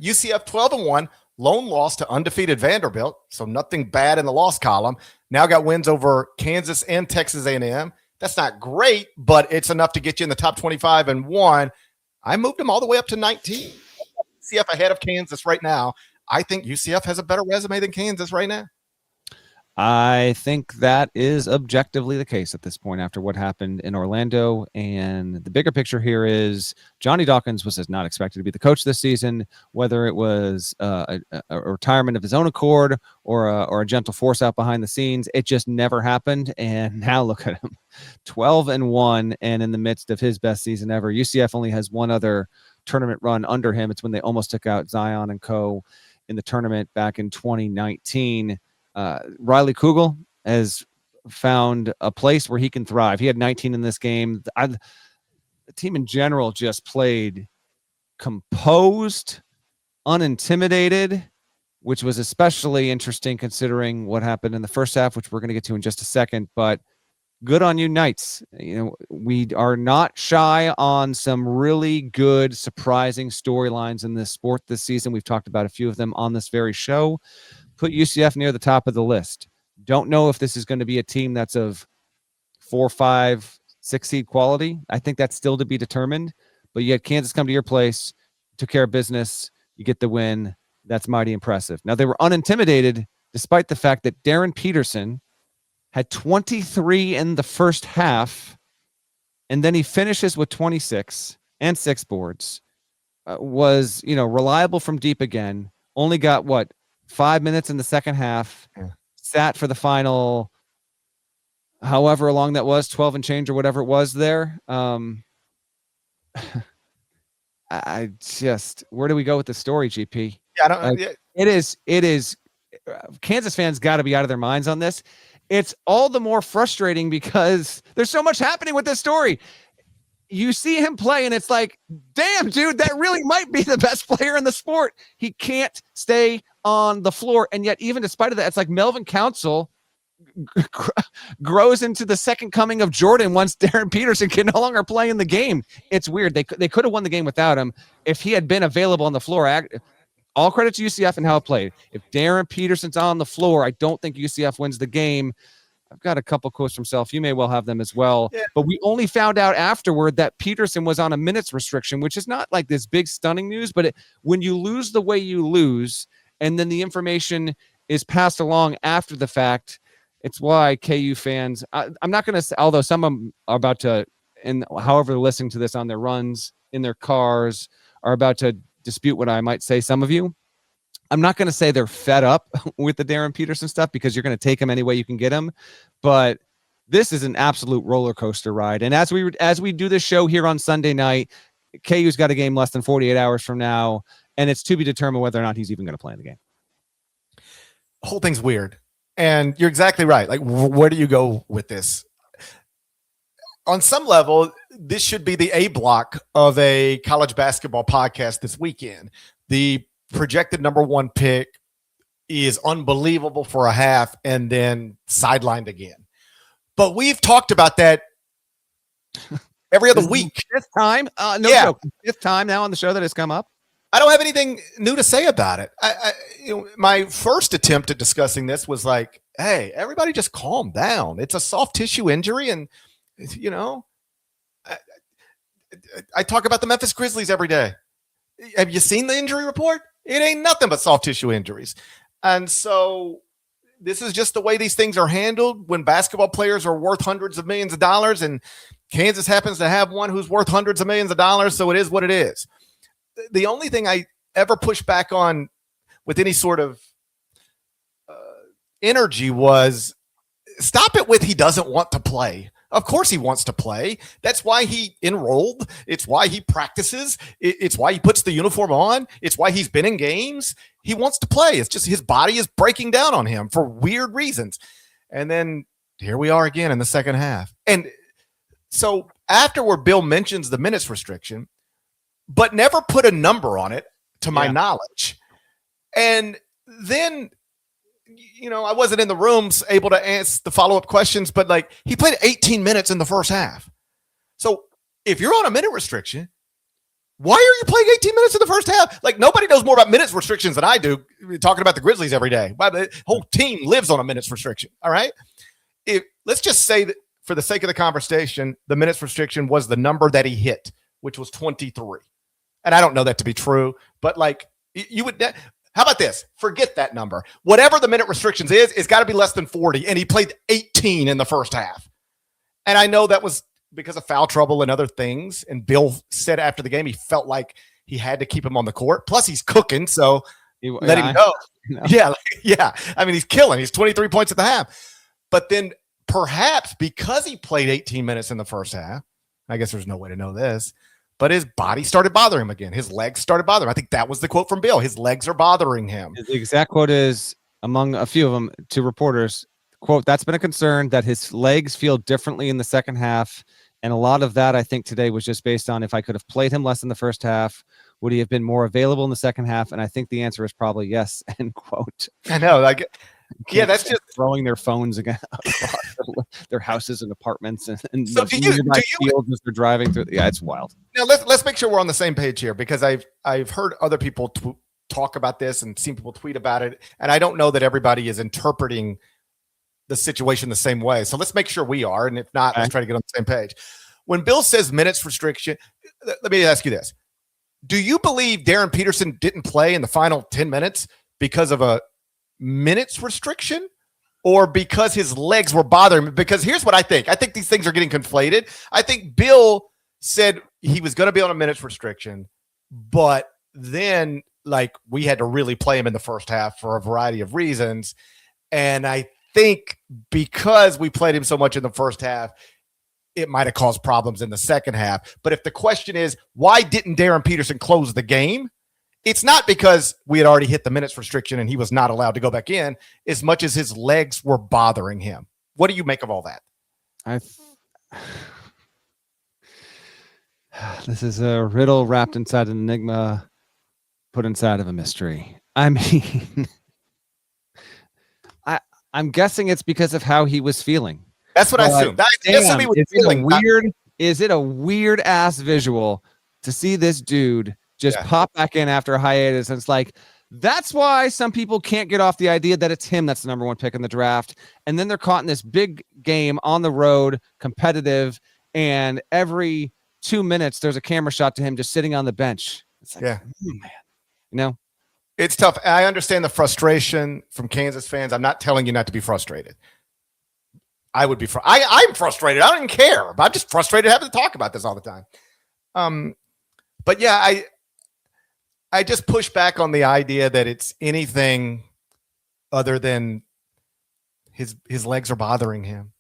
UCF 12-1, lone loss to undefeated Vanderbilt, so nothing bad in the loss column. Now got wins over Kansas and Texas A&M. That's not great, but it's enough to get you in the top 25 and 1. I moved them all the way up to 19. UCF ahead of Kansas right now. I think UCF has a better resume than Kansas right now. I think that is objectively the case at this point after what happened in Orlando. And the bigger picture here is Johnny Dawkins was not expected to be the coach this season, whether it was a retirement of his own accord or a gentle force out behind the scenes. It just never happened. And now look at him, 12-1, and in the midst of his best season ever. UCF only has one other tournament run under him. It's when they almost took out Zion and co. in the tournament back in 2019. Riley Kugel has found a place where he can thrive. He had 19 in this game. The team in general just played composed, unintimidated, which was especially interesting considering what happened in the first half, which we're going to get to in just a second. But good on you, Knights. We are not shy on some really good, surprising storylines in this sport this season. We've talked about a few of them on this very show. Put UCF near the top of the list. Don't know if this is going to be a team that's of 4, 5, 6 seed quality. I think that's still to be determined. But you had Kansas come to your place, took care of business, you get the win. That's mighty impressive. Now, they were unintimidated despite the fact that Darryn Peterson had 23 in the first half, and then he finishes with 26 and 6 boards. Was, reliable from deep again. Only got, 5 minutes in the second half, sat for the final, however long that was, 12 and change or whatever it was there. I just, where do we go with the story, GP? Yeah, It is. Kansas fans got to be out of their minds on this. It's all the more frustrating because there's so much happening with this story. You see him play and it's like, damn, dude, that really might be the best player in the sport. He can't stay on the floor. And yet, even despite of that, it's like Melvin Council grows into the second coming of Jordan once Darryn Peterson can no longer play in the game. It's weird. They could have won the game without him if he had been available on the floor. All credit to UCF and how it played. If Darryn Peterson's on the floor, I don't think UCF wins the game. I've got a couple quotes from Self. You may well have them as well. Yeah. But we only found out afterward that Peterson was on a minutes restriction, which is not like this big stunning news. But when you lose the way you lose, and then the information is passed along after the fact, it's why KU fans, I'm not going to say, although some of them are about to, and however they're listening to this on their runs, in their cars, are about to dispute what I might say, some of you. I'm not going to say they're fed up with the Darryn Peterson stuff because you're going to take him any way you can get him. But this is an absolute roller coaster ride. And as we do this show here on Sunday night, KU's got a game less than 48 hours from now, and it's to be determined whether or not he's even going to play in the game. The whole thing's weird. And you're exactly right. Like, where do you go with this? On some level, this should be the A block of a college basketball podcast this weekend. The projected number 1 pick is unbelievable for a half and then sidelined again. But we've talked about that every other week. Fifth time? Joke. Fifth time now on the show that has come up. I don't have anything new to say about it. My first attempt at discussing this was like, hey, everybody just calm down. It's a soft tissue injury. And, I talk about the Memphis Grizzlies every day. Have you seen the injury report? It ain't nothing but soft tissue injuries. And so this is just the way these things are handled when basketball players are worth hundreds of millions of dollars, and Kansas happens to have one who's worth hundreds of millions of dollars. So it is what it is. The only thing I ever push back on with any sort of energy was stop it with he doesn't want to play. Of course he wants to play. That's why he enrolled. It's why he practices. It's why he puts the uniform on. It's why he's been in games. He wants to play. It's just his body is breaking down on him for weird reasons. And then here we are again in the second half. And so afterward, Bill mentions the minutes restriction, but never put a number on it to my knowledge. And then, I wasn't in the rooms able to answer the follow-up questions, but like he played 18 minutes in the first half. So if you're on a minute restriction, Why are you playing 18 minutes in the first half? Like, nobody knows more about minutes restrictions than I do. We're talking about the Grizzlies every day. The whole team lives on a minutes restriction. All right. Let's just say that for the sake of the conversation, the minutes restriction was the number that he hit, which was 23. And I don't know that to be true, but like you would, how about this? Forget that number. Whatever the minute restrictions is, it's got to be less than 40. And he played 18 in the first half. And I know that was because of foul trouble and other things. And Bill said after the game, he felt like he had to keep him on the court. Plus he's cooking. So let him go. No. Yeah. I mean, he's killing. He's 23 points at the half. But then perhaps because he played 18 minutes in the first half, I guess there's no way to know this, but his body started bothering him again. His legs started bothering him. I think that was the quote from Bill. His legs are bothering him. The exact quote is, among a few of them, to reporters, quote, "That's been a concern that his legs feel differently in the second half. And a lot of that, I think, today was just based on if I could have played him less in the first half, would he have been more available in the second half? And I think the answer is probably yes," end quote. I know. Like, yeah, that's just throwing their phones again, their houses and apartments, and so do you fields as they're driving through. Yeah, it's wild. Now let's make sure we're on the same page here, because I've heard other people talk about this and seen people tweet about it, and I don't know that everybody is interpreting the situation the same way. So let's make sure we are, and if not, let's try to get on the same page. When Bill says minutes restriction, let me ask you this: do you believe Darryn Peterson didn't play in the final 10 minutes because of a minutes restriction, or because his legs were bothering him? Because here's what I think these things are getting conflated. I think Bill said he was going to be on a minutes restriction, but then like we had to really play him in the first half for a variety of reasons. And I think because we played him so much in the first half, it might have caused problems in the second half. But if the question is, why didn't Darryn Peterson close the game? It's not because we had already hit the minutes restriction and he was not allowed to go back in, as much as his legs were bothering him. What do you make of all that? This is a riddle wrapped inside an enigma, put inside of a mystery. I mean, I'm guessing it's because of how he was feeling. That's what I assumed. Is it a weird ass visual to see this dude just pop back in after a hiatus? And it's like, that's why some people can't get off the idea that it's him that's the number one pick in the draft. And then they're caught in this big game on the road, competitive, and every 2 minutes there's a camera shot to him just sitting on the bench. It's like, man, you know, it's tough. I understand the frustration from Kansas fans. I'm not telling you not to be frustrated. I would be. I'm frustrated. I don't even care. But I'm just frustrated having to talk about this all the time. But yeah, I just push back on the idea that it's anything other than his legs are bothering him.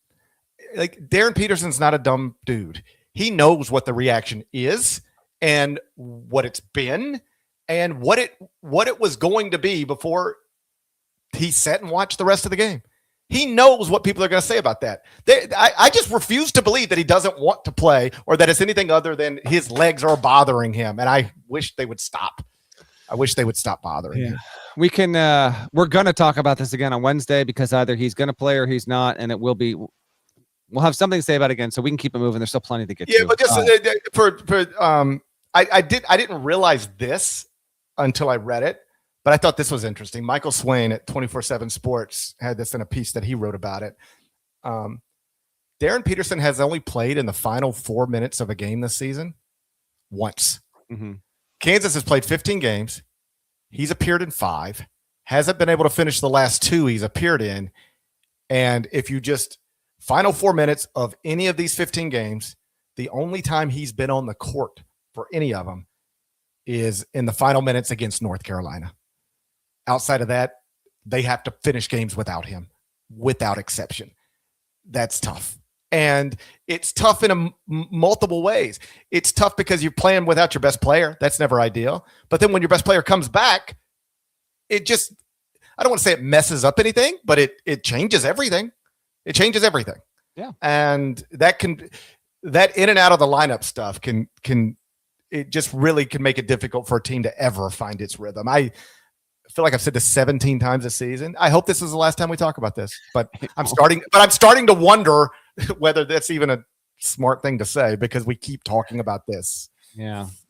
Like, Darryn Peterson's not a dumb dude. He knows what the reaction is and what it's been and what it was going to be before he sat and watched the rest of the game. He knows what people are going to say about that. I just refuse to believe that he doesn't want to play or that it's anything other than his legs are bothering him. And I wish they would stop. I wish they would stop bothering him. We can, we're going to talk about this again on Wednesday, because either he's going to play or he's not. And it will be, we'll have something to say about it again, so we can keep it moving. There's still plenty to get to. Yeah, but just I didn't realize this until I read it, but I thought this was interesting. Michael Swain at 24/7 Sports had this in a piece that he wrote about it. Darryn Peterson has only played in the final 4 minutes of a game this season once. Mm-hmm. Kansas has played 15 games. He's appeared in 5. Hasn't been able to finish the last 2 he's appeared in. And if you just final 4 minutes of any of these 15 games, the only time he's been on the court for any of them is in the final minutes against North Carolina. Outside of that, they have to finish games without him, without exception. That's tough. And it's tough in multiple ways. It's tough because you're playing without your best player. That's never ideal. But then when your best player comes back, it just, I don't want to say it messes up anything, but it changes everything. It changes everything. Yeah. And that in and out of the lineup stuff can it just really can make it difficult for a team to ever find its rhythm. I feel like I've said this 17 times this season. I hope this is the last time we talk about this, but I'm starting to wonder whether that's even a smart thing to say, because we keep talking about this. Yeah.